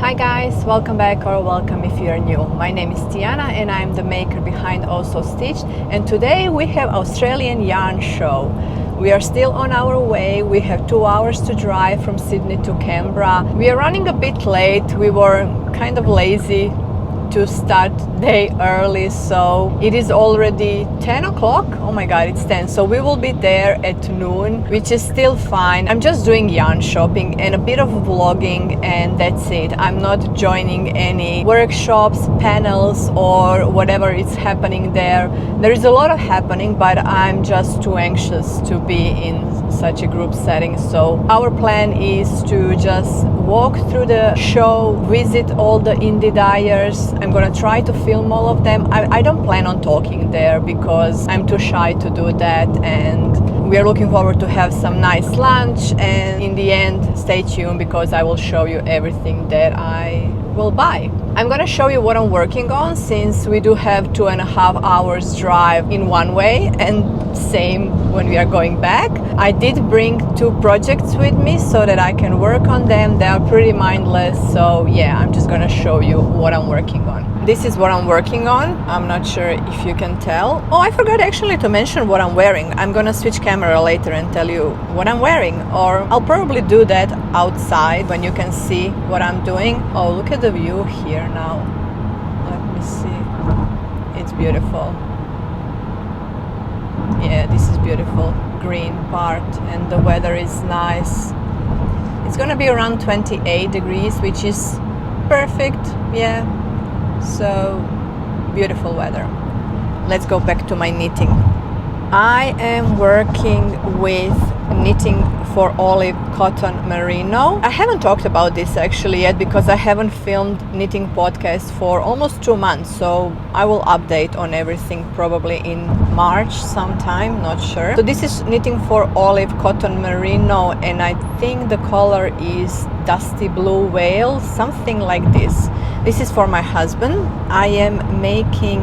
Hi guys, welcome back or welcome if you are new. My name is Tiana and I'm the maker behind Also Stitched, and today we have Australian yarn show. We are still on our way. We have 2 hours to drive from Sydney to Canberra. We are running a bit late. We were kind of lazy to start day early, so it is already 10 o'clock. Oh my god, it's 10. So we will be there at noon, which is still fine. I'm just doing yarn shopping and a bit of vlogging, and that's it. I'm not joining any workshops, panels, or whatever is happening there. There is a lot of happening, but I'm just too anxious to be in such a group setting. So our plan is to just walk through the show, visit all the indie dyers. I'm gonna try to film all of them. I don't plan on talking there because I'm too shy to do that, and we are looking forward to have some nice lunch, and in the end stay tuned because I will show you everything that I will buy. I'm gonna show you what I'm working on, since we do have 2.5 hours drive in one way and same when we are going back. I did bring 2 projects with me so that I can work on them. They are pretty mindless, so yeah, I'm just gonna show you what I'm working on. This is what I'm working on. I'm not sure if you can tell. Oh, I forgot actually to mention what I'm wearing. I'm gonna switch camera later and tell you what I'm wearing, or I'll probably do that outside when you can see what I'm doing. Oh, look at the view here now. Let me see. It's beautiful. Yeah, this is beautiful green part, and the weather is nice. It's gonna be around 28 degrees, which is perfect. Yeah, so beautiful weather. Let's go back to my knitting. I am working with knitting for olive cotton merino. I haven't talked about this actually yet because I haven't filmed knitting podcast for almost 2 months, so I will update on everything probably in March sometime, not sure. So this is knitting for olive cotton merino, and I think the color is dusty blue whale, something like this. This is for my husband. I am making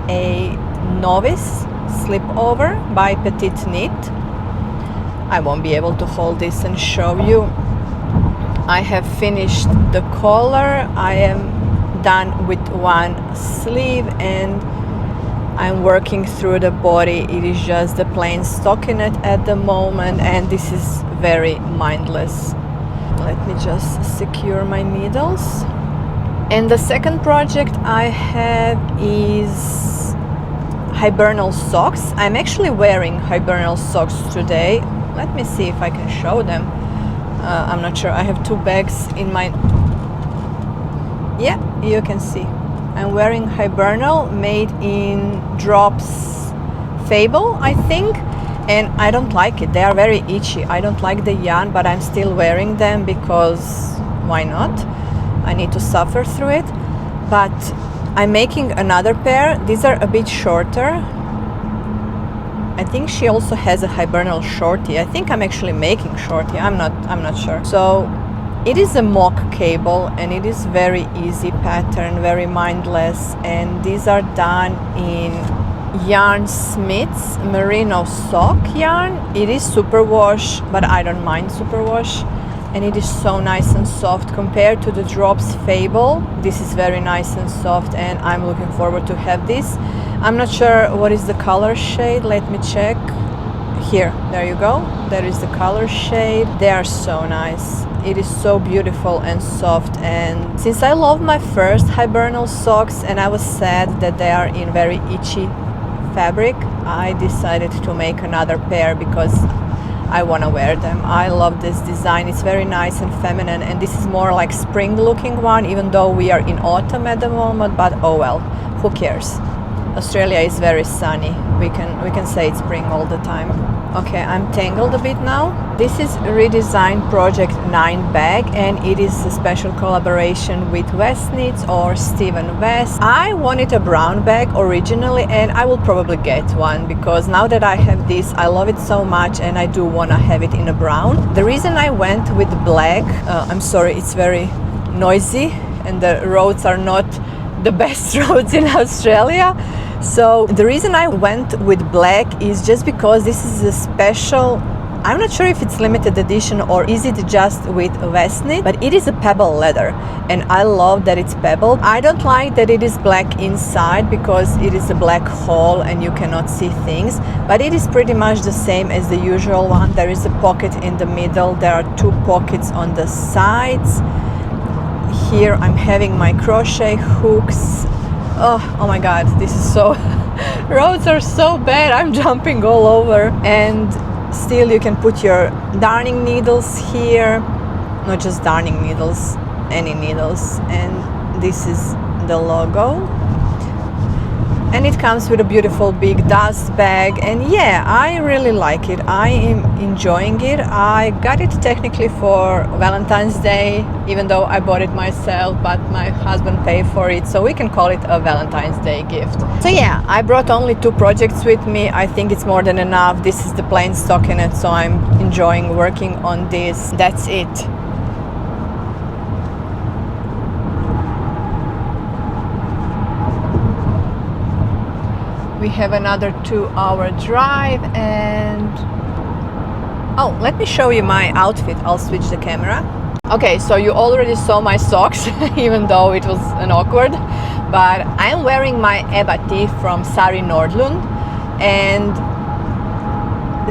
a novice slip over by Petite Knit. I won't be able to hold this and show you. I have finished the collar. I am done with one sleeve and I'm working through the body. It is just the plain stockinette at the moment, and this is very mindless. Let me just secure my needles. And the second project I have is hibernal socks. I'm actually wearing hibernal socks today. Let me see if I can show them. I'm not sure. I have 2 bags in my... Yeah, you can see. I'm wearing hibernal made in Drops Fable, I think. And I don't like it. They are very itchy. I don't like the yarn, but I'm still wearing them because why not? I need to suffer through it. But I'm making another pair. These are a bit shorter. I think she also has a hibernal shorty. I think I'm actually making shorty. I'm not sure. So it is a mock cable, and it is very easy pattern, very mindless, and these are done in Yarn Smith's merino sock yarn. It is superwash, but I don't mind superwash, and it is so nice and soft compared to the Drops Fable. This is very nice and soft, and I'm looking forward to have this. I'm not sure what is the color shade. Let me check. Here, there you go. There is the color shade. They are so nice. It is so beautiful and soft, and since I love my first hibernal socks and I was sad that they are in very itchy fabric, I decided to make another pair because I want to wear them. I love this design. It's very nice and feminine, and this is more like spring looking one, even though we are in autumn at the moment, but oh well, who cares? Australia is very sunny. We can say it's spring all the time. Okay, I'm tangled a bit now. This is Redesign Project 9 bag, and it is a special collaboration with West Knits or Stephen West. I wanted a brown bag originally, and I will probably get one because now that I have this, I love it so much, and I do want to have it in a brown. The reason I went with black, I'm sorry, it's very noisy and the roads are not the best roads in Australia. So the reason I went with black is just because this is a special I'm not sure if it's limited edition or is it just with vest knit, but it is a pebble leather and I love that it's pebble. I don't like that it is black inside because it is a black hole and you cannot see things, but it is pretty much the same as the usual one. There is a pocket in the middle, there are 2 pockets on the sides. Here I'm having my crochet hooks. Oh my god, this is so roads are so bad, I'm jumping all over. And still you can put your darning needles here, not just darning needles, any needles. And this is the logo. And it comes with a beautiful big dust bag, and yeah, I really like it. I am enjoying it. I got it technically for Valentine's Day, even though I bought it myself, but my husband paid for it, so we can call it a Valentine's Day gift. So yeah, I brought only 2 projects with me. I think it's more than enough. This is the plain stockinette, so I'm enjoying working on this. That's it. We have another 2-hour drive, and oh, let me show you my outfit. I'll switch the camera. Okay, so you already saw my socks, even though it was an awkward, but I'm wearing my Ebba tee from Sari Nordlund, and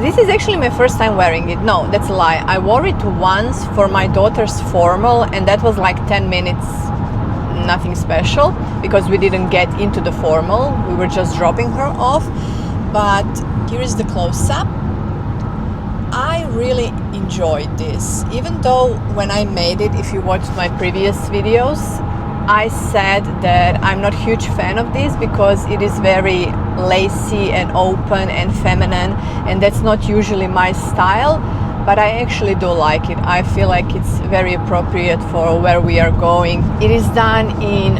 this is actually my first time wearing it. No, that's a lie. I wore it once for my daughter's formal, and that was like 10 minutes. Nothing special because we didn't get into the formal, we were just dropping her off. But here is the close-up. I really enjoyed this, even though when I made it, if you watched my previous videos, I said that I'm not a huge fan of this because it is very lacy and open and feminine, and that's not usually my style. But I actually do like it. I feel like it's very appropriate for where we are going. It is done in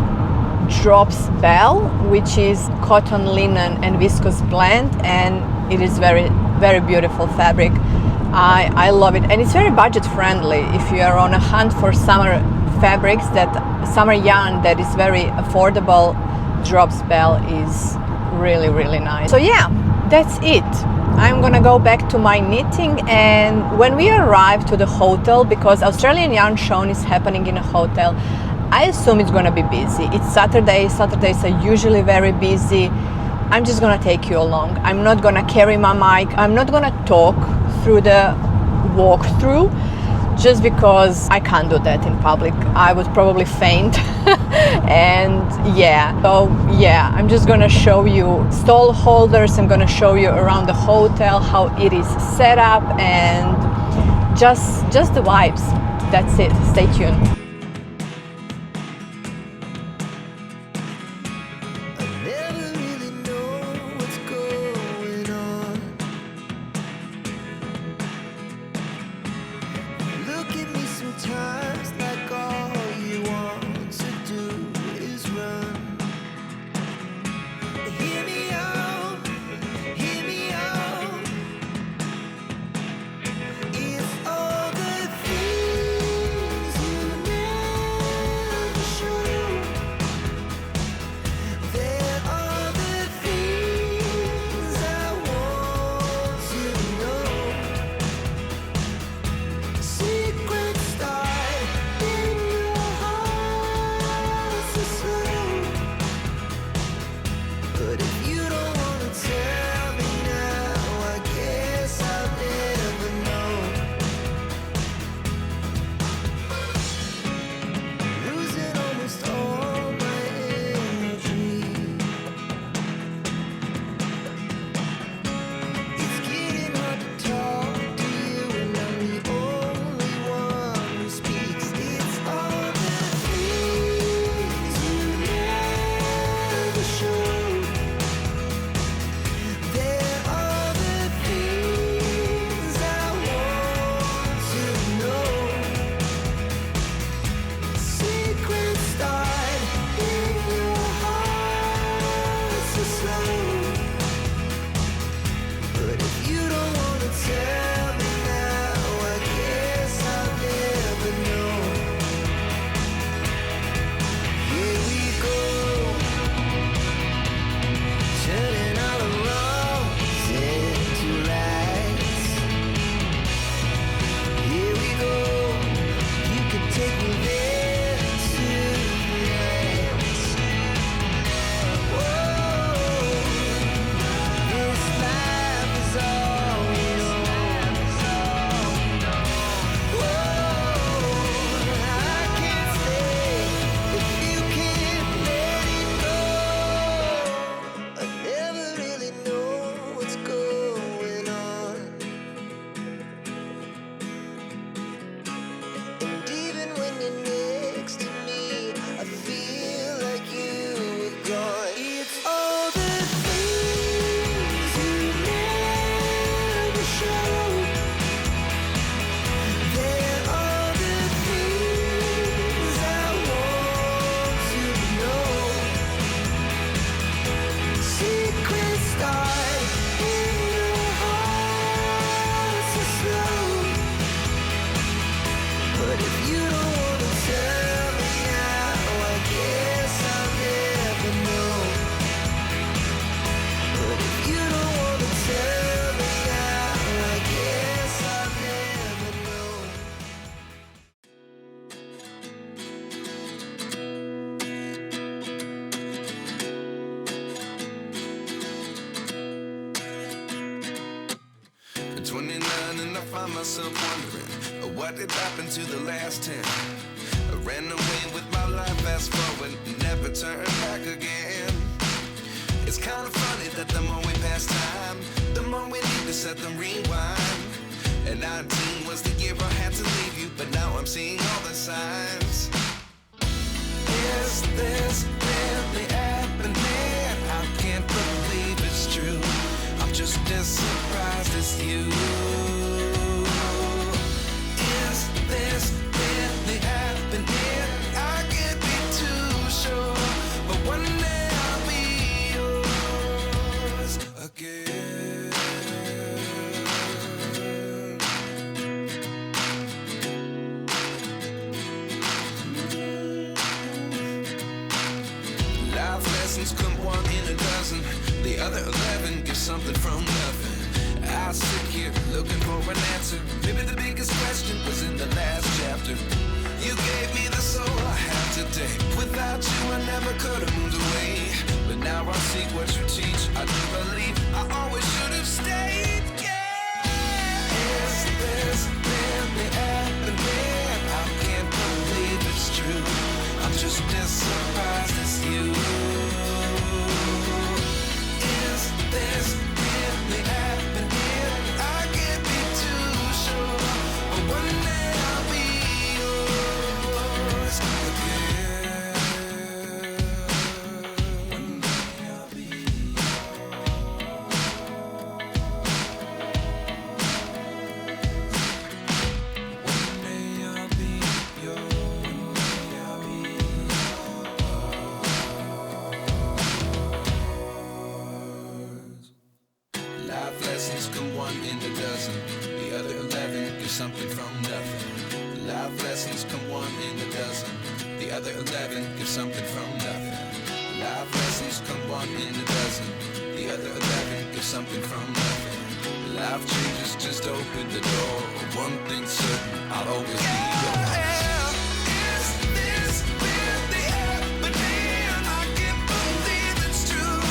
Drops Bell, which is cotton, linen and viscose blend, and it is very, very beautiful fabric. I love it, and it's very budget friendly. If you are on a hunt for summer fabrics, summer yarn that is very affordable, Drops Bell is really, really nice. So yeah, that's it. I'm gonna go back to my knitting, and when we arrive to the hotel, because Australian Yarn Show is happening in a hotel, I assume it's gonna be busy. It's Saturday. Saturdays are usually very busy. I'm just gonna take you along. I'm not gonna carry my mic. I'm not gonna talk through the walkthrough, just because I can't do that in public. I would probably faint. And yeah, so yeah, I'm just gonna show you stall holders. I'm gonna show you around the hotel how it is set up, and just the vibes. That's it. Stay tuned. find myself wondering, what did happen to the last 10? I ran away with my life, fast forward, never turn back again. It's kind of funny that the more we pass time, the more we need to set them rewind. And 19 was the year I had to leave you, but now I'm seeing all the signs. Is this really happening? I can't believe it's true. I'm just as surprised as you. Is this really happening? I can't be too sure, but one day I'll be yours again. Life lessons come one in a dozen. The other 11 get something from nothing. I sit here looking for an answer. Maybe the biggest question was in the last chapter. You gave me the soul I have today. Without you I never could have moved away. But now I see what you teach. I do believe I always should have stayed. Yeah. Is this really happening? I can't believe it's true. I'm just as surprised as you. Is this really happening? I can't be too sure, but one day I'll be yours again. One day I'll be One day I'll be yours. Life lessons come one in a dozen. The other 11 get something from nothing. Life lessons come one in a dozen. The other 11 get something from nothing. Life lessons come one in a dozen. The other 11 get something from nothing. Life changes just open the door. One thing's certain, I'll always be yours. Is this really happening? I can't believe it's true.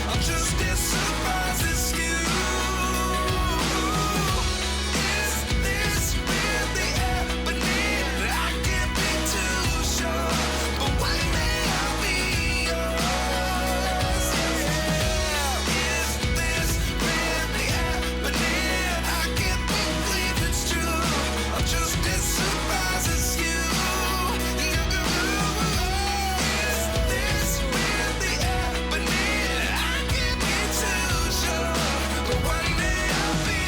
I'm just as surprised as you. Is this really happening? I can't be too sure, but one day I'll be yours. Yeah. Is this really happening? I can't believe it's true. I'm just as surprised as you. Is this really happening? I can't be too sure, but one day I'll be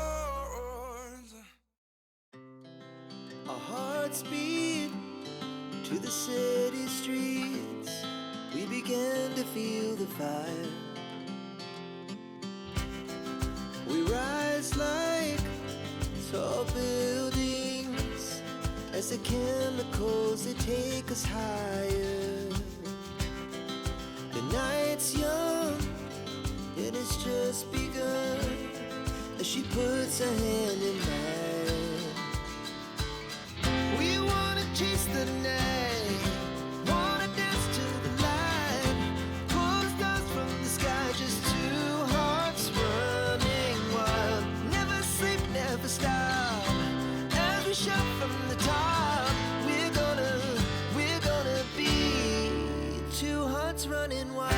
yours. Our hearts beat to the city streets. We began to feel the fire. We rise like tall buildings as the chemicals, they take us higher. The night's young and it's just begun as she puts her hand in mine. We wanna chase the night, wanna dance to the light, pull the stars from the sky, just two hearts running wild. Never sleep, never stop, as we shout from the top. We're gonna be two hearts running wild.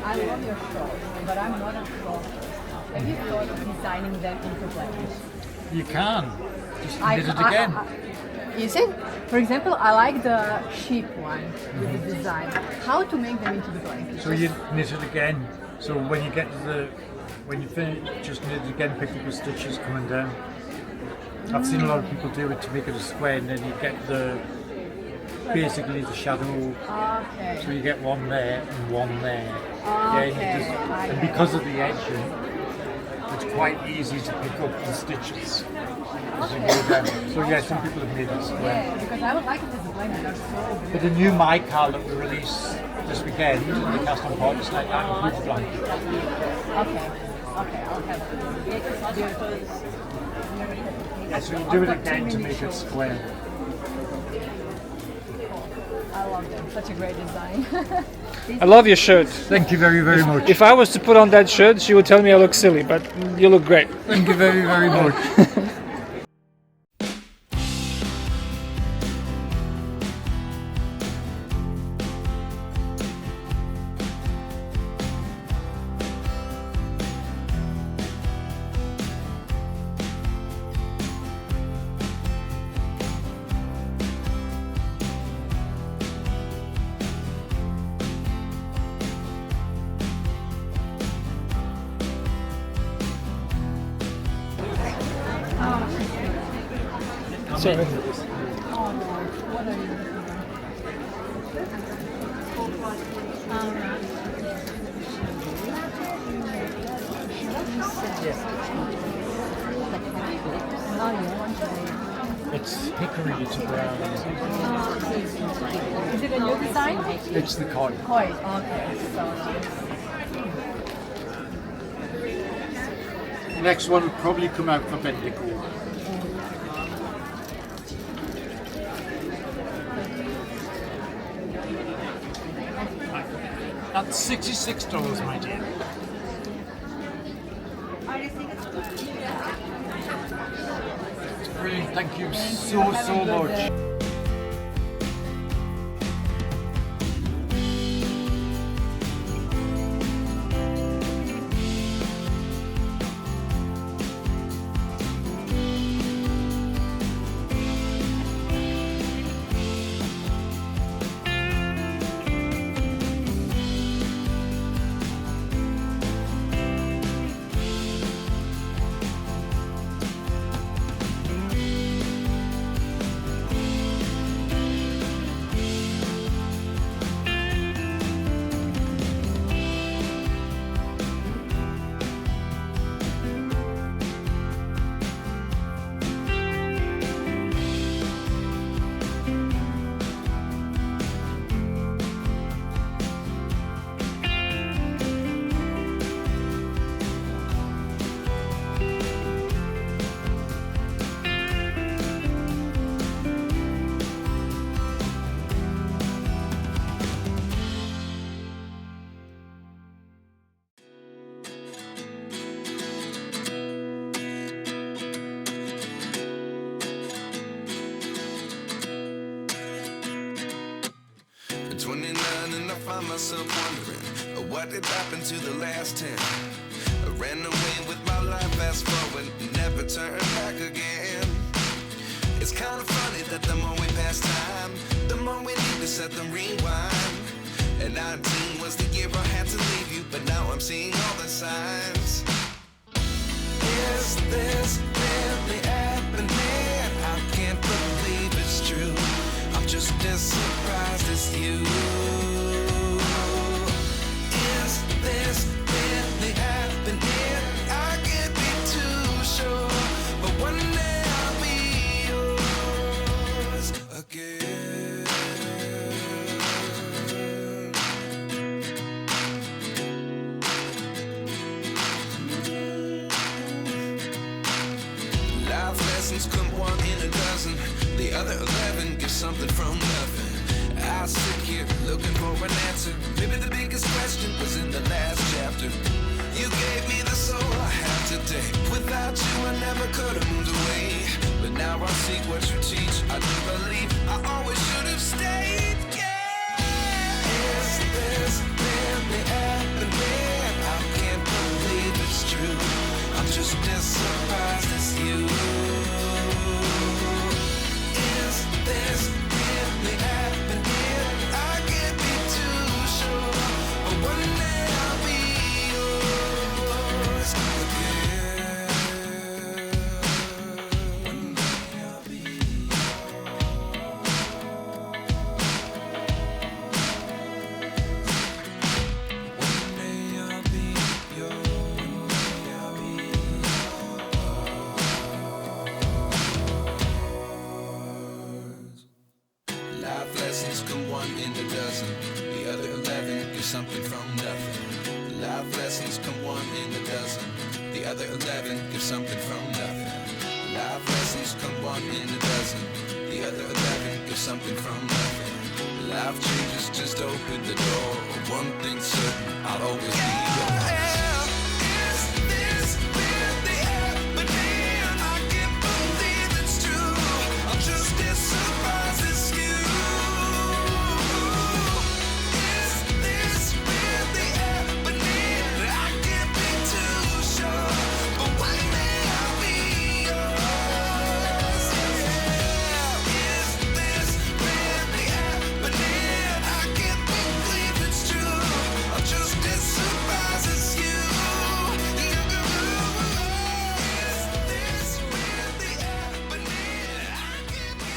I love your shorts, but I'm not a shorter. Have you thought of designing them into blankets? You can. Just knit it again. Is it? For example, I like the sheep one with the design. How to make them into the blanket? So you knit it again. So when you get to when you finish, just knit it again, pick up the stitches coming down. I've seen a lot of people do it to make it a square, and then you get basically the shadow. Okay. So you get one there and one there. Okay. And because of the edging, it's quite easy to pick up the stitches as you go down. So yeah, some people have made it square. Yeah, because I would like it as a blanket. They're so But beautiful. the new My Car that we release this weekend, the cast on part, it's like that includes blanket. Okay, I'll have it. It's beautiful. Yeah, so you do it again to make it square. I love them. Such a great design. I love your shirt. Thank you very, very much. If I was to put on that shirt, she would tell me I look silly, but you look great. Thank you very, very much. Sorry. It's hickory, it's brown. Is it a new design? It's the koi. Koi. Okay, so nice. Next one will probably come out for Bendigo. That's $66, my dear. Brilliant, thank you so much. At 29 and I find myself wondering what did happen to the last 10. I ran away with my life, fast forward, never turn back again. It's kind of funny that the more we pass time, the more we need to set them rewind. And 19 was the year I had to leave you, but now I'm seeing all the signs. Is this really happening? I can't believe it's true. I'm just as surprised as you. Is this really happening? I can't be too sure, but one day I'll be yours again. Life lessons come one in a dozen. The other 11 get something from nothing. I sit here looking for an answer. Maybe the biggest question was in the last chapter. You gave me the soul I have today. Without you I never could have moved away. But now I see what you teach. I do believe I always should have stayed. Yeah. Is this really happening? in a dozen. The other 11 get something from nothing. Life lessons come one in a dozen. The other 11 get something from nothing. Life lessons come one in a dozen. The other 11 get something from nothing. Life changes just open the door. One thing's certain, I'll always be yours. Is this really happening? I can't believe it's true. I'm just as surprised as you. Is this really happening? I can't be too sure, but one day I'll be yours. Is this really happening? I can't believe it's true. I'm just as surprised as you.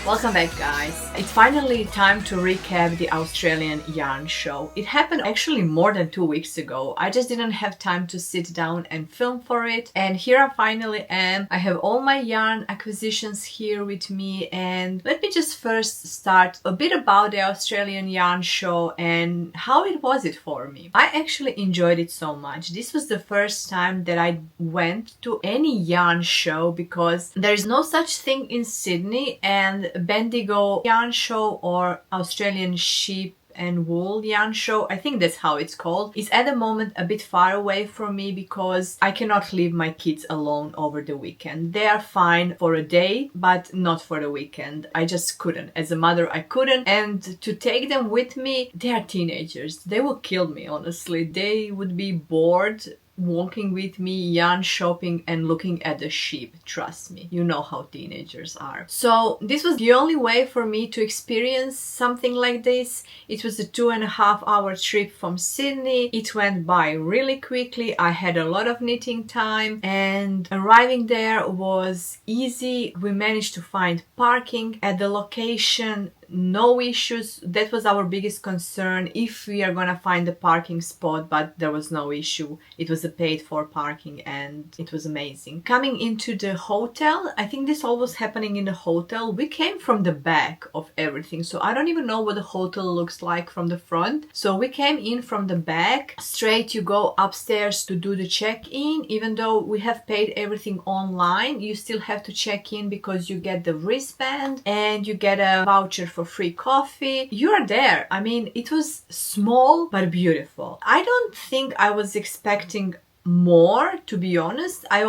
Welcome back, guys. It's finally time to recap the Australian yarn show. It happened actually more than 2 weeks ago. I just didn't have time to sit down and film for it, and here I finally am. I have all my yarn acquisitions here with me, and let me just first start a bit about the Australian yarn show and how it was for me. I actually enjoyed it so much. This was the first time that I went to any yarn show because there is no such thing in Sydney, and Bendigo yarn show or Australian sheep and wool yarn show, I think that's how it's called, is at the moment a bit far away from me because I cannot leave my kids alone over the weekend. They are fine for a day, but not for the weekend. I just couldn't. As a mother, I couldn't. And to take them with me, they are teenagers. They will kill me, honestly. They would be bored walking with me, yarn shopping and looking at the sheep. Trust me, you know how teenagers are. So this was the only way for me to experience something like this. It was a 2.5-hour trip from Sydney. It went by really quickly. I had a lot of knitting time and arriving there was easy. We managed to find parking at the location. No issues. That was our biggest concern, if we are gonna find a parking spot, but there was no issue. It was a paid for parking and it was amazing. Coming into the hotel, I think this all was happening in the hotel. We came from the back of everything, so I don't even know what the hotel looks like from the front. So we came in from the back. Straight you go upstairs to do the check-in. Even though we have paid everything online, you still have to check in because you get the wristband and you get a voucher for free coffee. You are there. I mean, it was small but beautiful. I don't think I was expecting more, to be honest. I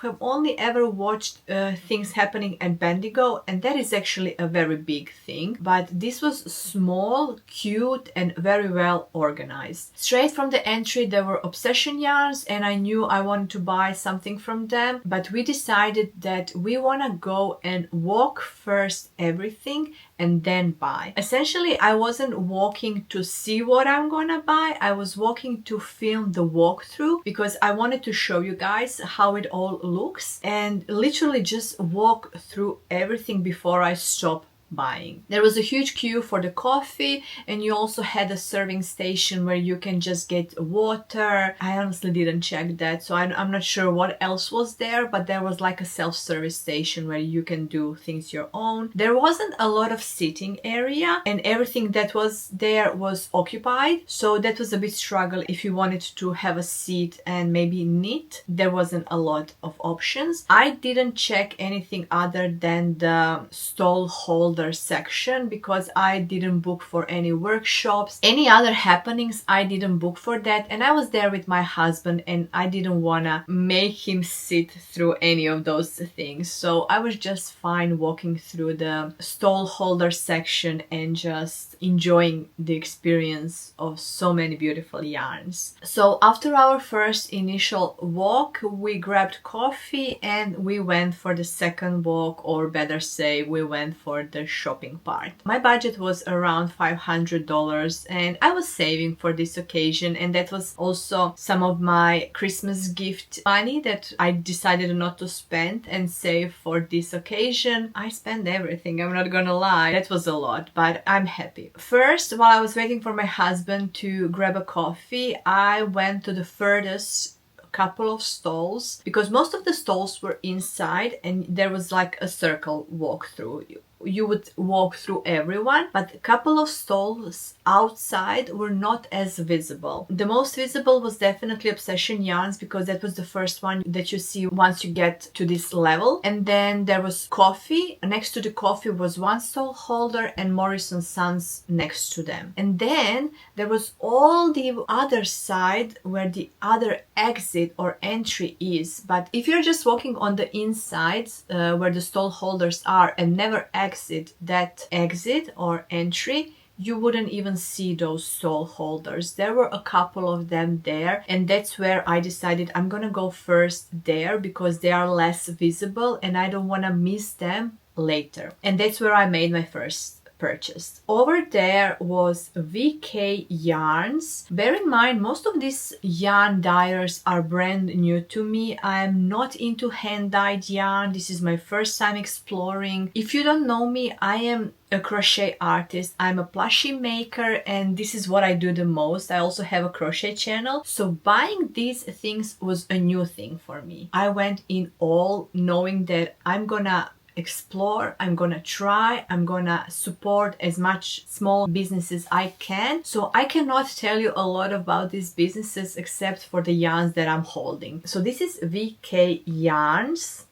have only ever watched things happening at Bendigo, and that is actually a very big thing, but this was small, cute and very well organized. Straight from the entry there were Obsession yarns, and I knew I wanted to buy something from them, but we decided that we want to go and walk first everything and then buy. Essentially, I wasn't walking to see what I'm gonna buy. I was walking to film the walkthrough because I wanted to show you guys how it all looks and literally just walk through everything before I stop buying. There was a huge queue for the coffee, and you also had a serving station where you can just get water. I honestly didn't check that, so I'm not sure what else was there, but there was like a self-service station where you can do things your own. There wasn't a lot of sitting area, and everything that was there was occupied, so that was a bit struggle if you wanted to have a seat and maybe knit. There wasn't a lot of options. I didn't check anything other than the stall holder section because I didn't book for any workshops. Any other happenings, I didn't book for that, and I was there with my husband and I didn't wanna make him sit through any of those things, so I was just fine walking through the stall holder section and just enjoying the experience of so many beautiful yarns. So after our first initial walk, we grabbed coffee and we went for the second walk, or better say, we went for the shopping part. My budget was around $500 and I was saving for this occasion, and that was also some of my Christmas gift money that I decided not to spend and save for this occasion. I spent everything, I'm not gonna lie. That was a lot, but I'm happy. First, while I was waiting for my husband to grab a coffee, I went to the furthest couple of stalls because most of the stalls were inside and there was like a circle walk through. you would walk through everyone, but a couple of stalls outside were not as visible. The most visible was definitely Obsession Yarns, because that was the first one that you see once you get to this level. And then there was Coffee. Next to the Coffee was one stall holder and Morrison Sons next to them. And then there was all the other side where the other exit or entry is. But if you're just walking on the inside where the stall holders are and never exit that exit or entry, you wouldn't even see those stall holders. There were a couple of them there, and that's where I decided I'm gonna go first there because they are less visible and I don't want to miss them later. And that's where I made my first purchase. Over there was VK Yarns. Bear in mind, most of these yarn dyers are brand new to me. I'm not into hand-dyed yarn. This is my first time exploring. If you don't know me, I am a crochet artist. I'm a plushie maker, and this is what I do the most. I also have a crochet channel, so buying these things was a new thing for me. I went in all knowing that I'm gonna explore, I'm gonna try, I'm gonna support as much small businesses I can. So I cannot tell you a lot about these businesses except for the yarns that I'm holding. So this is VK Yarns.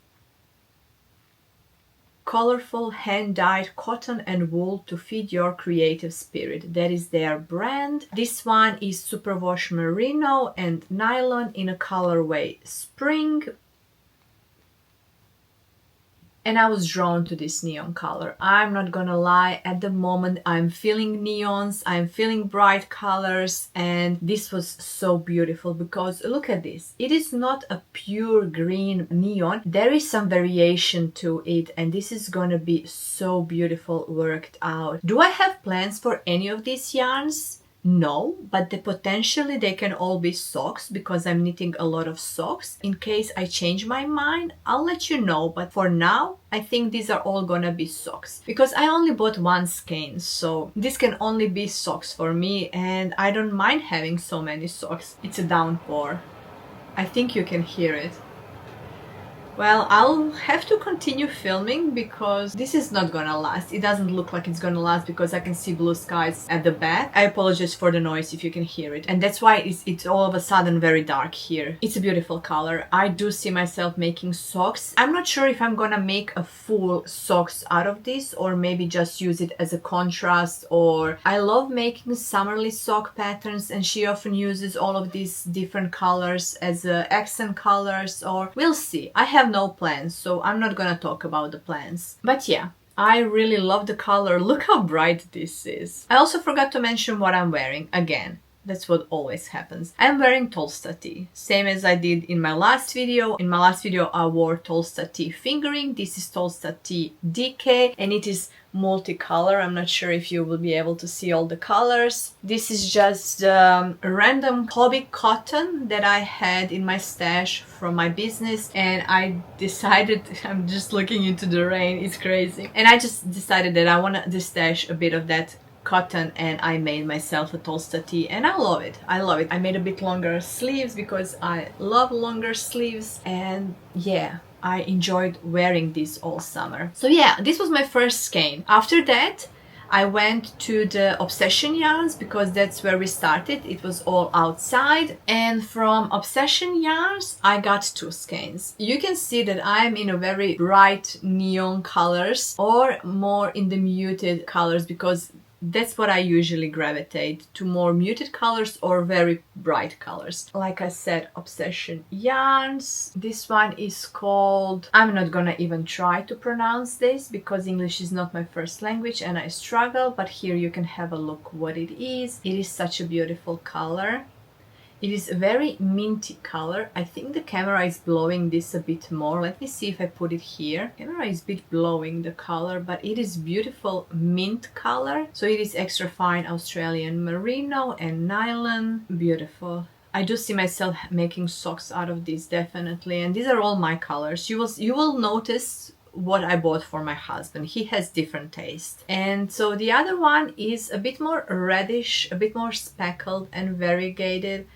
Colorful hand-dyed cotton and wool to feed your creative spirit. That is their brand. This one is superwash merino and nylon in a colorway spring. And I was drawn to this neon color. I'm not gonna lie, at the moment I'm feeling neons, I'm feeling bright colors, and this was so beautiful because look at this. It is not a pure green neon. There is some variation to it, and this is gonna be so beautiful worked out. Do I have plans for any of these yarns? No, but potentially they can all be socks because I'm knitting a lot of socks. In case I change my mind, I'll let you know, but for now I think these are all gonna be socks because I only bought one skein, so this can only be socks for me, and I don't mind having so many socks. It's a downpour. I think you can hear it. Well, I'll have to continue filming because this is not gonna last. It doesn't look like it's gonna last because I can see blue skies at the back. I apologize for the noise if you can hear it. And that's why it's all of a sudden very dark here. It's a beautiful color. I do see myself making socks. I'm not sure if I'm gonna make a full socks out of this or maybe just use it as a contrast. Or I love making summerly sock patterns, and she often uses all of these different colors as accent colors, or we'll see. I have no plans, so I'm not gonna talk about the plans. But yeah, I really love the color. Look how bright this is. I also forgot to mention what I'm wearing again. That's what always happens. I'm wearing Tolsta tee, same as I did in my last video. In my last video I wore Tolsta tee fingering. This is Tolsta tee DK, and it is multicolor. I'm not sure if you will be able to see all the colors. This is just random hobby cotton that I had in my stash from my business, and I decided, I'm just looking into the rain, it's crazy, and I just decided that I want to stash a bit of that cotton, and I made myself a Tolsta tee, and I love it. I love it. I made a bit longer sleeves because I love longer sleeves, and yeah, I enjoyed wearing this all summer. So yeah, this was my first skein. After that, I went to the Obsession Yarns because that's where we started. It was all outside, and from Obsession Yarns I got two skeins. You can see that I'm in a very bright neon colors or more in the muted colors because that's what I usually gravitate to, more muted colors or very bright colors. Like I said, Obsession Yarns. This one is called, I'm not gonna even try to pronounce this because English is not my first language and I struggle, but here you can have a look what it is. It is such a beautiful color. It is a very minty color. I think the camera is blowing this a bit more. Let me see if I put it here. Camera is a bit blowing the color, but it is beautiful mint color. So it is extra fine Australian merino and nylon. Beautiful. I do see myself making socks out of this, definitely. And these are all my colors. You will notice what I bought for my husband. He has different taste. And so the other one is a bit more reddish, a bit more speckled and variegated.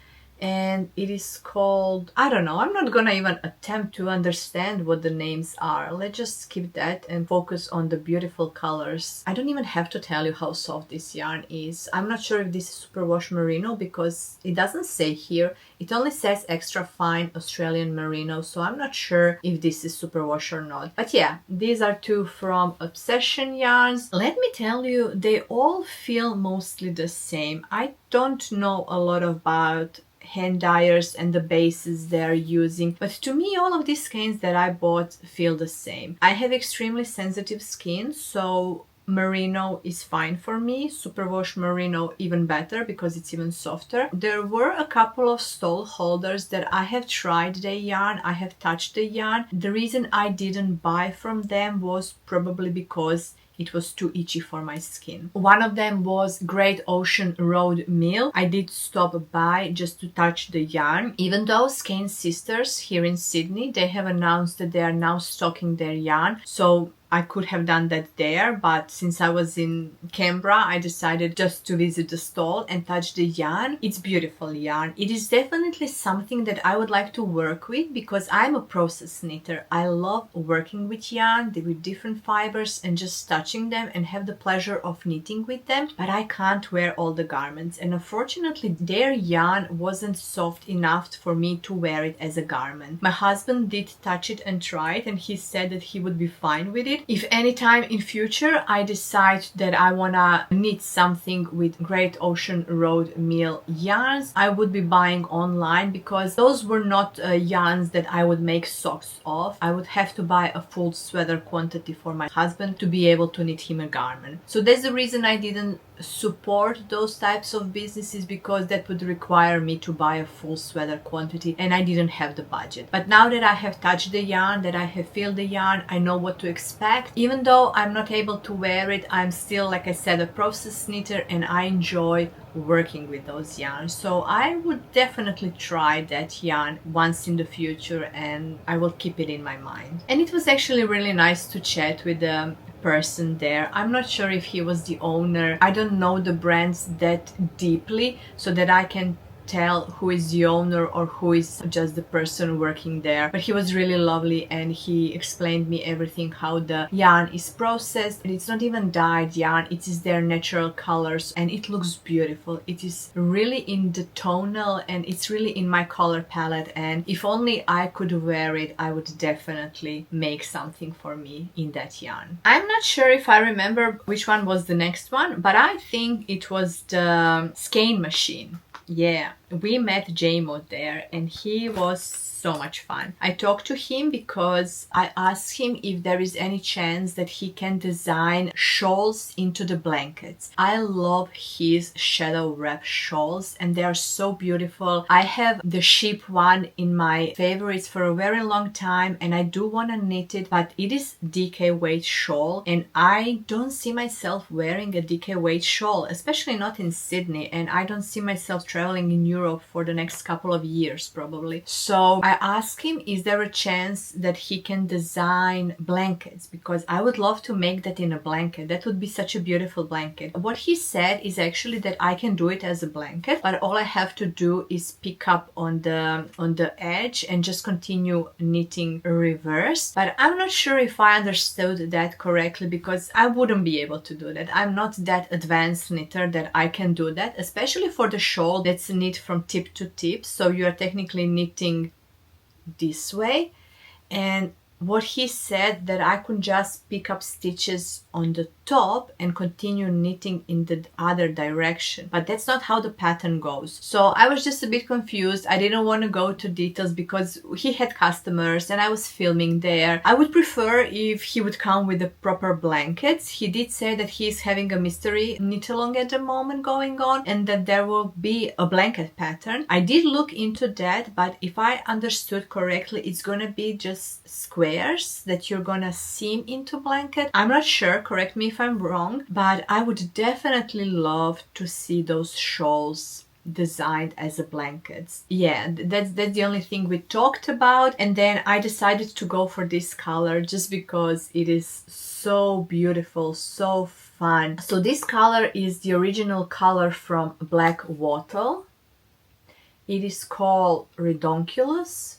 and it is called, I don't know, I'm not gonna even attempt to understand what the names are. Let's just skip that and focus on the beautiful colors. I don't even have to tell you how soft this yarn is. I'm not sure if this is superwash merino because it doesn't say here. It only says extra fine Australian merino, so I'm not sure if this is superwash or not. But yeah, these are two from Obsession Yarns. Let me tell you, they all feel mostly the same. I don't know a lot about hand dyers and the bases they're using, but to me all of these skeins that I bought feel the same. I have extremely sensitive skin, so merino is fine for me. Superwash merino even better because it's even softer. There were a couple of stole holders that I have tried the yarn, I have touched the yarn. The reason I didn't buy from them was probably because it was too itchy for my skin. One of them was Great Ocean Road Mill. I did stop by just to touch the yarn. Even though Skein sisters here in Sydney, they have announced that they are now stocking their yarn. So I could have done that there, but since I was in Canberra, I decided just to visit the stall and touch the yarn. It's beautiful yarn. It is definitely something that I would like to work with because I'm a process knitter. I love working with yarn, with different fibers and just touching them and have the pleasure of knitting with them, but I can't wear all the garments, and unfortunately their yarn wasn't soft enough for me to wear it as a garment. My husband did touch it and try it, and he said that he would be fine with it. If anytime in future I decide that I wanna knit something with Great Ocean Road Mill yarns, I would be buying online because those were not yarns that I would make socks of. I would have to buy a full sweater quantity for my husband to be able to knit him a garment. So that's the reason I didn't support those types of businesses, because that would require me to buy a full sweater quantity and I didn't have the budget. But now that I have touched the yarn, that I have feel the yarn, I know what to expect. Even though I'm not able to wear it, I'm still, like I said, a process knitter and I enjoy working with those yarns. So I would definitely try that yarn once in the future and I will keep it in my mind. And it was actually really nice to chat with the person there. I'm not sure if he was the owner. I don't know the brands that deeply so that I can tell who is the owner or who is just the person working there, but he was really lovely and he explained me everything, how the yarn is processed. It's not even dyed yarn, it is their natural colors and it looks beautiful. It is really in the tonal and it's really in my color palette, and if only I could wear it, I would definitely make something for me in that yarn. I'm not sure if I remember which one was the next one, but I think it was the Skein machine. Yeah, we met JMO there and he was so much fun. I talked to him because I asked him if there is any chance that he can design shawls into the blankets. I love his shadow wrap shawls and they are so beautiful. I have the sheep one in my favorites for a very long time and I do want to knit it, but it is DK weight shawl and I don't see myself wearing a DK weight shawl, especially not in Sydney, and I don't see myself traveling in Europe for the next couple of years probably. So I asked him, is there a chance that he can design blankets, because I would love to make that in a blanket. That would be such a beautiful blanket. What he said is actually that I can do it as a blanket, but all I have to do is pick up on the edge and just continue knitting reverse. But I'm not sure if I understood that correctly, because I wouldn't be able to do that. I'm not that advanced knitter that I can do that, especially for the shawl that's knit from tip to tip, so you are technically knitting this way. And what he said, that I could just pick up stitches on the top and continue knitting in the other direction, but that's not how the pattern goes. So I was just a bit confused. I didn't want to go to details because he had customers and I was filming there. I would prefer if he would come with the proper blankets. He did say that he's having a mystery knit along at the moment going on and that there will be a blanket pattern. I did look into that, but if I understood correctly, it's gonna be just squares that you're gonna seam into blanket. I'm not sure, correct me if I'm wrong, but I would definitely love to see those shawls designed as a blankets. Yeah, that's the only thing we talked about, and then I decided to go for this color just because it is so beautiful, so fun. So this color is the original color from Black Wattle. It is called Redonkulous.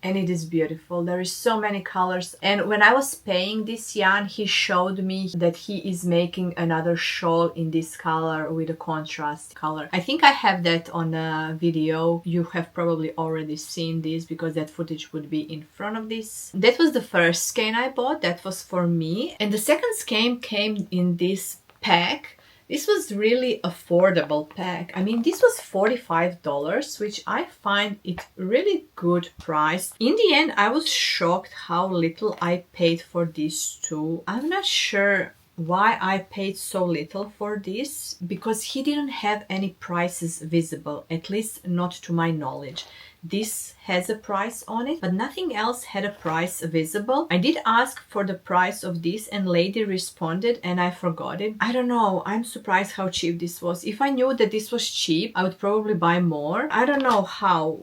And it is beautiful. There is so many colors, and when I was paying this yarn, he showed me that he is making another shawl in this color with a contrast color. I think I have that on a video. You have probably already seen this because that footage would be in front of this. That was the first skein I bought. That was for me, and the second skein came in this pack. This was really affordable pack. I mean, this was $45, which I find it really good price. In the end, I was shocked how little I paid for these two. I'm not sure why I paid so little for this, because he didn't have any prices visible, at least not to my knowledge. This has a price on it, but nothing else had a price visible. I did ask for the price of this and lady responded and I forgot it. I don't know, I'm surprised how cheap this was. If I knew that this was cheap, I would probably buy more. I don't know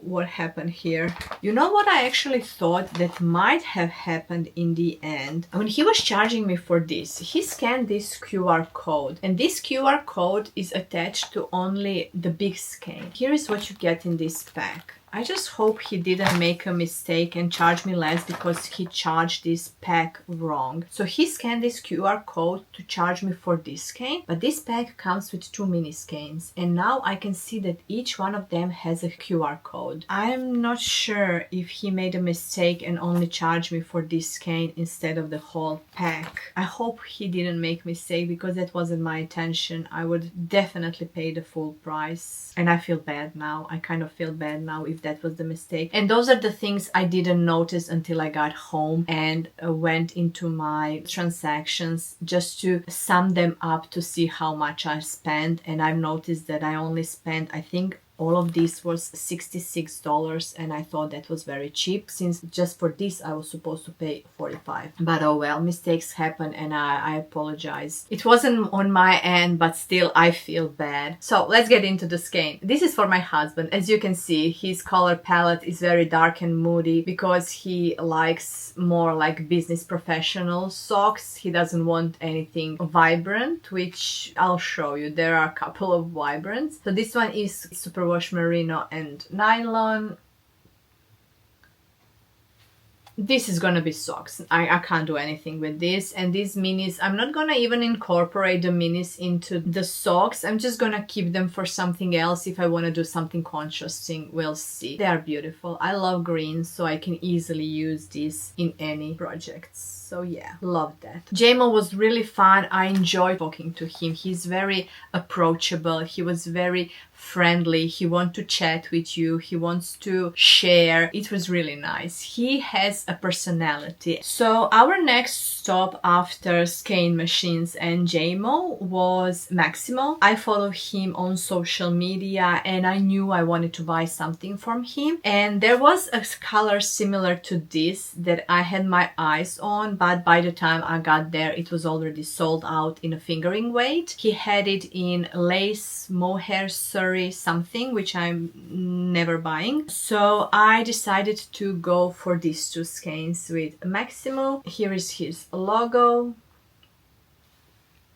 what happened here. You know what I actually thought that might have happened in the end? When he was charging me for this, he scanned this QR code, and this QR code is attached to only the big skein. Here is what you get in this pack. I just hope he didn't make a mistake and charge me less because he charged this pack wrong. So he scanned this QR code to charge me for this skein, but this pack comes with 2 mini skeins, and now I can see that each one of them has a QR code. I'm not sure if he made a mistake and only charged me for this skein instead of the whole pack. I hope he didn't make a mistake because that wasn't my intention. I would definitely pay the full price, and I feel bad now. I kind of feel bad now if that was the mistake. And those are the things I didn't notice until I got home and went into my transactions just to sum them up to see how much I spent, and I've noticed that I only spent, I think, all of this was $66, and I thought that was very cheap since just for this I was supposed to pay $45. But oh well, mistakes happen and I apologize. It wasn't on my end, but still I feel bad. So let's get into the skein. This is for my husband. As you can see, his color palette is very dark and moody because he likes more like business professional socks. He doesn't want anything vibrant, which I'll show you. There are a couple of vibrants. So this one is super wash merino and nylon. This is gonna be socks. I can't do anything with this. And these minis, I'm not gonna even incorporate the minis into the socks. I'm just gonna keep them for something else if I want to do something contrasting. We'll see. They are beautiful. I love green, so I can easily use this in any projects. So yeah, love that. Jamal was really fun. I enjoyed talking to him. He's very approachable. He was very friendly. He wants to chat with you. He wants to share. It was really nice. He has a personality. So our next stop after Skein Machines and Jamal was Maximo. I follow him on social media and I knew I wanted to buy something from him. And there was a color similar to this that I had my eyes on, but by the time I got there, it was already sold out in a fingering weight. He had it in lace, mohair, surrey, something, which I'm never buying. So I decided to go for these two skeins with Maximo. Here is his logo.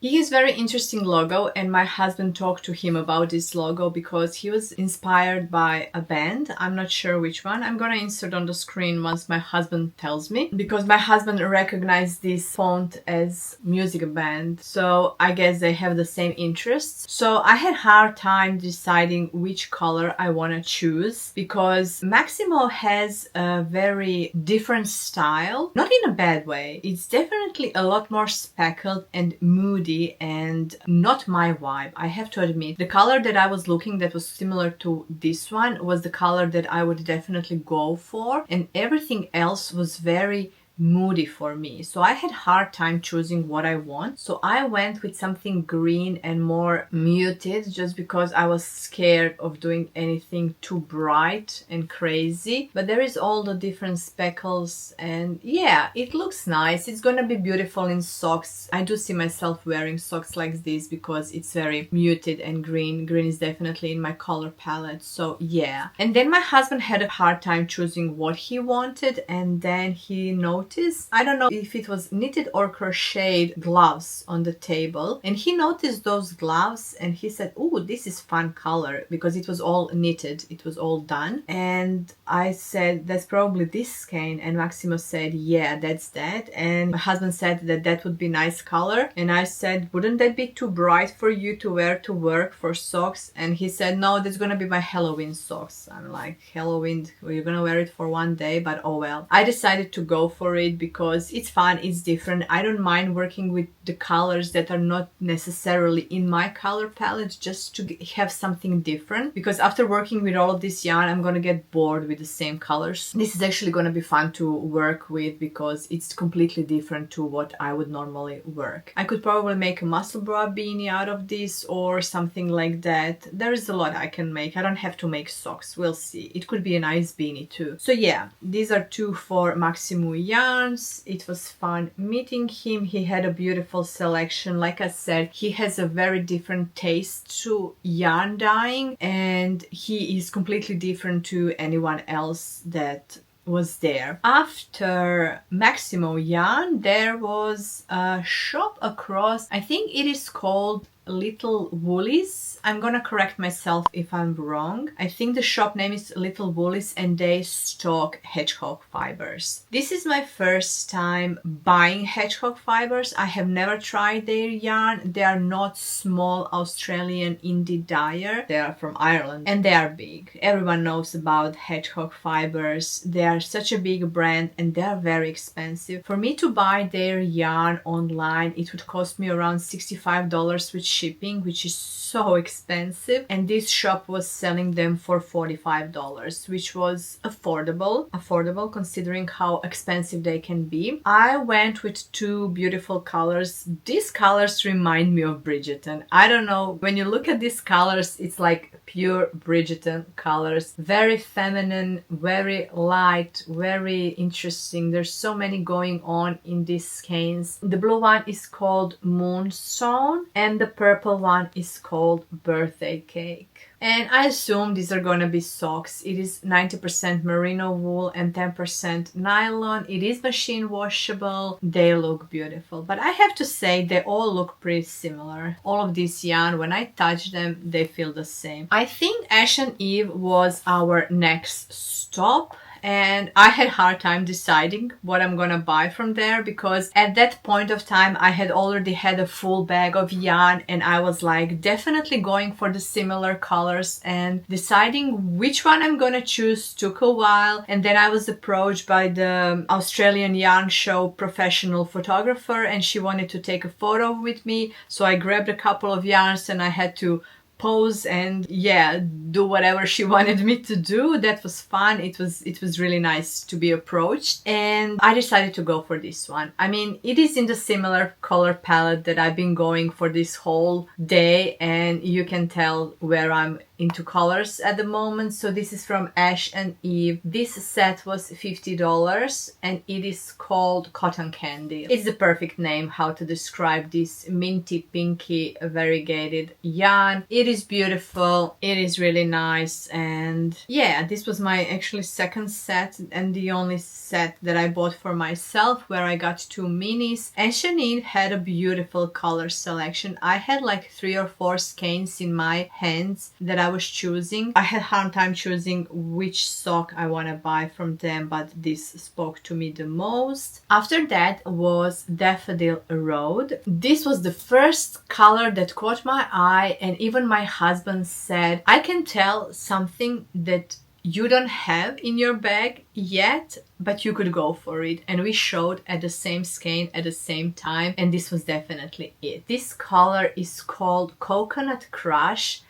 He has very interesting logo, and my husband talked to him about this logo because he was inspired by a band. I'm not sure which one. I'm gonna insert on the screen once my husband tells me, because my husband recognized this font as music band, so I guess they have the same interests. So I had hard time deciding which color I want to choose because Maximo has a very different style, not in a bad way. It's definitely a lot more speckled and moody and not my vibe, I have to admit. The color that I was looking that was similar to this one was the color that I would definitely go for, and everything else was very moody for me. So I had hard time choosing what I want. So I went with something green and more muted just because I was scared of doing anything too bright and crazy. But there is all the different speckles and yeah, it looks nice. It's gonna be beautiful in socks. I do see myself wearing socks like this because it's very muted and green. Green is definitely in my color palette. So yeah. And then my husband had a hard time choosing what he wanted, and then he noticed noticed, I don't know if it was knitted or crocheted gloves on the table, and he noticed those gloves and he said, "Oh, this is fun color," because it was all knitted, it was all done. And I said, "That's probably this skein," and Maximo said, "Yeah, that's that." And my husband said that that would be nice color, and I said, "Wouldn't that be too bright for you to wear to work for socks?" And he said, "No, that's gonna be my Halloween socks." I'm like, "Halloween, well, you're gonna wear it for one day, but oh well." I decided to go for it because it's fun, it's different. I don't mind working with the colors that are not necessarily in my color palette, just to have something different, because after working with all of this yarn, I'm gonna get bored with the same colors. This is actually gonna be fun to work with because it's completely different to what I would normally work. I could probably make a muscle bra beanie out of this or something like that. There is a lot I can make. I don't have to make socks. We'll see. It could be a nice beanie too. So yeah, these are two for Maximo Yarns. It was fun meeting him. He had a beautiful selection. Like I said, he has a very different taste to yarn dyeing, and he is completely different to anyone else that was there. After Maximo Yarn, there was a shop across, I think it is called Little Woollies. I'm gonna correct myself if I'm wrong. I think the shop name is Little Woollies and they stock Hedgehog fibers. This is my first time buying Hedgehog fibers. I have never tried their yarn. They are not small Australian indie dyer. They are from Ireland and they are big. Everyone knows about Hedgehog fibers. They are such a big brand and they are very expensive. For me to buy their yarn online, it would cost me around $65 with shipping, which is so expensive, and this shop was selling them for $45, which was affordable considering how expensive they can be. I went with two beautiful colors. These colors remind me of Bridgerton. I don't know, when you look at these colors, it's like pure Bridgerton colors. Very feminine, very light, very interesting. There's so many going on in these skeins. The blue one is called Moonstone and the purple one is called Birthday Cake. And I assume these are gonna be socks. It is 90% merino wool and 10% nylon. It is machine washable. They look beautiful. But I have to say they all look pretty similar. All of these yarn, when I touch them, they feel the same. I think Ash and Eve was our next stop. And I had a hard time deciding what I'm gonna buy from there because at that point of time I had already had a full bag of yarn and I was like definitely going for the similar colors, and deciding which one I'm gonna choose took a while. And then I was approached by the Australian yarn show professional photographer and she wanted to take a photo with me, so I grabbed a couple of yarns and I had to pose and do whatever she wanted me to do. That was fun. It was really nice to be approached, and I decided to go for this one. I mean, it is in the similar color palette that I've been going for this whole day, and you can tell where I'm into colors at the moment. So this is from Ash and Eve. This set was $50 and it is called Cotton Candy. It's the perfect name how to describe this minty pinky variegated yarn. It is beautiful, it is really nice, and yeah, this was my actually second set and the only set that I bought for myself, where I got two minis. And Shanine had a beautiful color selection. I had like 3 or 4 skeins in my hands that I was choosing. I had a hard time choosing which sock I want to buy from them, but this spoke to me the most. After that was Daffodil Road. This was the first color that caught my eye, and even my husband said, I can tell something that you don't have in your bag yet, but you could go for it. And we showed at the same skein at the same time, and this was definitely it. This color is called Coconut Crush,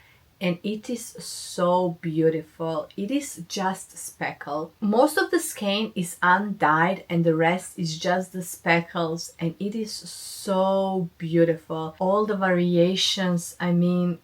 and it is so beautiful. It is just speckle. Most of the skein is undyed and the rest is just the speckles, and it is so beautiful. All the variations, I mean,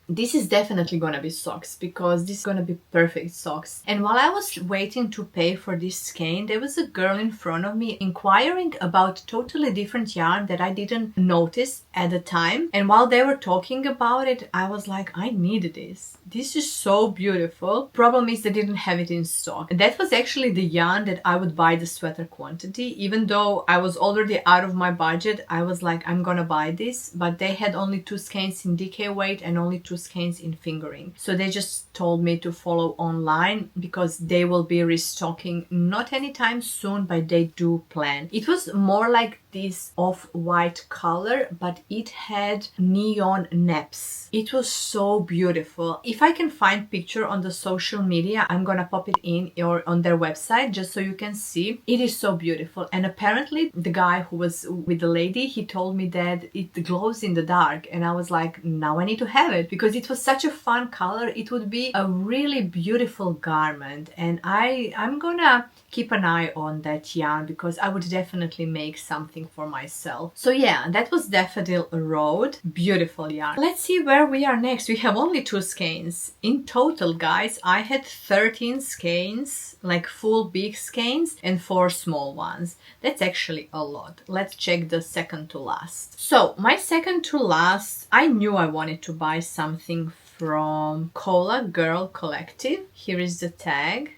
this is definitely gonna be socks, because this is gonna be perfect socks. And while I was waiting to pay for this skein, there was a girl in front of me inquiring about totally different yarn that I didn't notice at the time. And while they were talking about it, I was like, I need this. This is so beautiful. Problem is they didn't have it in stock. And that was actually the yarn that I would buy the sweater quantity. Even though I was already out of my budget, I was like, I'm gonna buy this. But they had only 2 skeins in DK weight and only 2 skeins in fingering. So they just told me to follow online because they will be restocking not anytime soon, but they do plan. It was more like this off-white color, but it had neon naps. It was so beautiful. If I can find picture on the social media, I'm gonna pop it in or on their website just so you can see. It is so beautiful. And apparently the guy who was with the lady, he told me that it glows in the dark, and I was like, now I need to have it because it was such a fun color. It would be a really beautiful garment, and I'm gonna keep an eye on that yarn because I would definitely make something for myself. So yeah, that was Daffodil Road. Beautiful yarn. Let's see where we are next. We have only 2 skeins. In total, guys, I had 13 skeins, like full big skeins, and 4 small ones. That's actually a lot. Let's check the second to last. So my second to last, I knew I wanted to buy something from Cola Girl Collective. Here is the tag.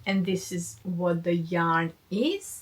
And this is what the yarn is.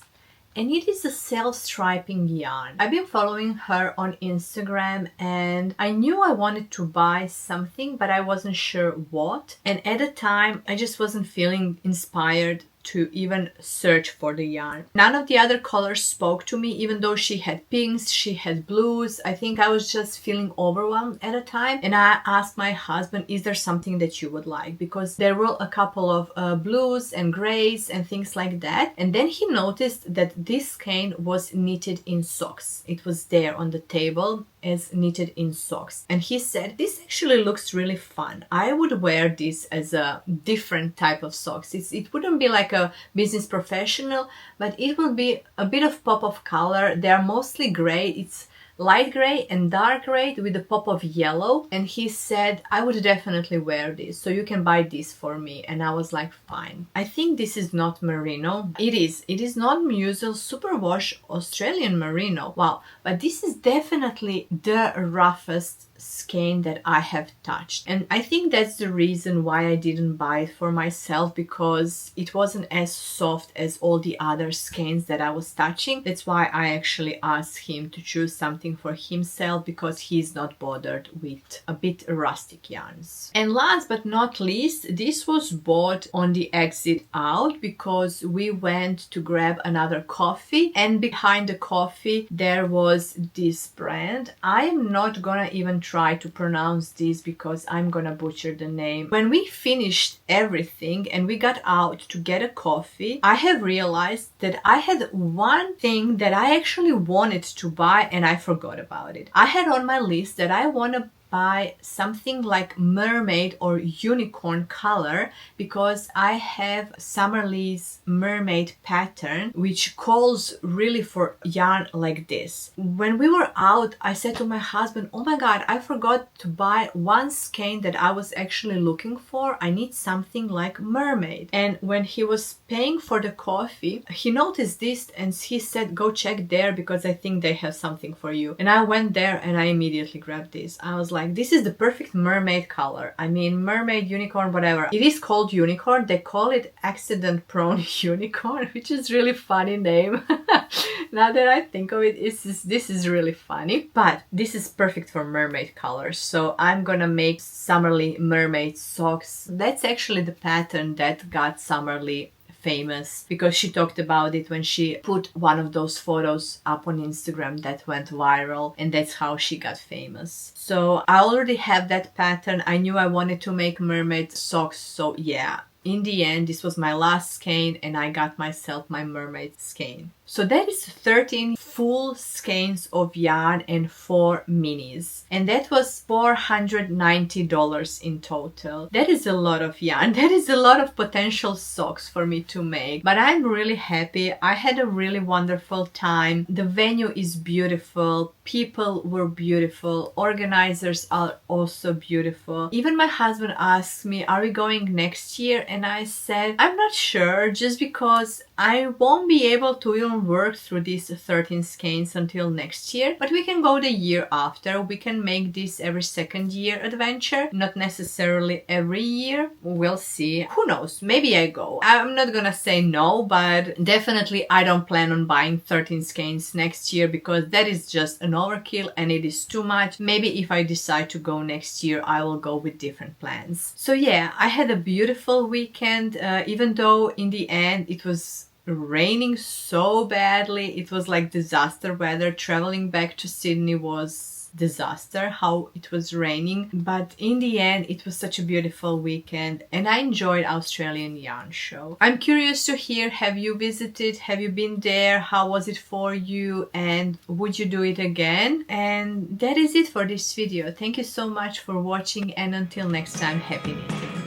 And it is a self-striping yarn. I've been following her on Instagram and I knew I wanted to buy something, but I wasn't sure what. And at the time, I just wasn't feeling inspired to even search for the yarn. None of the other colors spoke to me, even though she had pinks, she had blues. I think I was just feeling overwhelmed at a time, and I asked my husband, is there something that you would like? Because there were a couple of blues and grays and things like that. And then he noticed that this skein was knitted in socks. It was there on the table as knitted in socks, and he said, this actually looks really fun. I would wear this as a different type of socks. It wouldn't be like a business professional, but it will be a bit of pop of color. They are mostly gray. It's light gray and dark gray with a pop of yellow. And he said, I would definitely wear this, so you can buy this for me. And I was like, fine. I think this is not merino. It is not Musil Superwash Australian merino. Wow, but this is definitely the roughest skein that I have touched, and I think that's the reason why I didn't buy it for myself, because it wasn't as soft as all the other skeins that I was touching. That's why I actually asked him to choose something for himself, because he's not bothered with a bit rustic yarns. And last but not least, this was bought on the exit out because we went to grab another coffee, and behind the coffee there was this brand. I am not gonna even try to pronounce this because I'm gonna butcher the name. When we finished everything and we got out to get a coffee, I have realized that I had one thing that I actually wanted to buy and I forgot about it. I had on my list that I want to buy something like mermaid or unicorn color, because I have Summerlee's mermaid pattern, which calls really for yarn like this. When we were out, I said to my husband, oh my god, I forgot to buy one skein that I was actually looking for. I need something like mermaid. And when he was paying for the coffee, he noticed this and he said, go check there because I think they have something for you. And I went there and I immediately grabbed this. I was like, this is the perfect mermaid color. I mean, mermaid, unicorn, whatever. It is called unicorn. They call it accident prone unicorn, which is really funny name. Now that I think of it, this is really funny. But this is perfect for mermaid colors. So I'm gonna make Summerlee mermaid socks. That's actually the pattern that got Summerlee famous, because she talked about it when she put one of those photos up on Instagram that went viral, and that's how she got famous. So I already have that pattern. I knew I wanted to make mermaid socks, so yeah. In the end, this was my last skein and I got myself my mermaid skein. So that is 13 full skeins of yarn and 4 minis. And that was $490 in total. That is a lot of yarn. That is a lot of potential socks for me to make. But I'm really happy. I had a really wonderful time. The venue is beautiful. People were beautiful. Organizers are also beautiful. Even my husband asked me, are we going next year? And I said, I'm not sure, just because I won't be able to even work through these 13 skeins until next year. But we can go the year after. We can make this every second year adventure, not necessarily every year. We'll see. Who knows? Maybe I go. I'm not gonna say no, but definitely I don't plan on buying 13 skeins next year, because that is just an overkill and it is too much. Maybe if I decide to go next year, I will go with different plans. So yeah, I had a beautiful weekend, even though in the end it was raining so badly. It was like disaster weather. Traveling back to Sydney was disaster how it was raining, but in the end it was such a beautiful weekend and I enjoyed Australian Yarn Show. I'm curious to hear, have you visited, have you been there, how was it for you, and would you do it again? And that is it for this video. Thank you so much for watching, and until next time, happy knitting.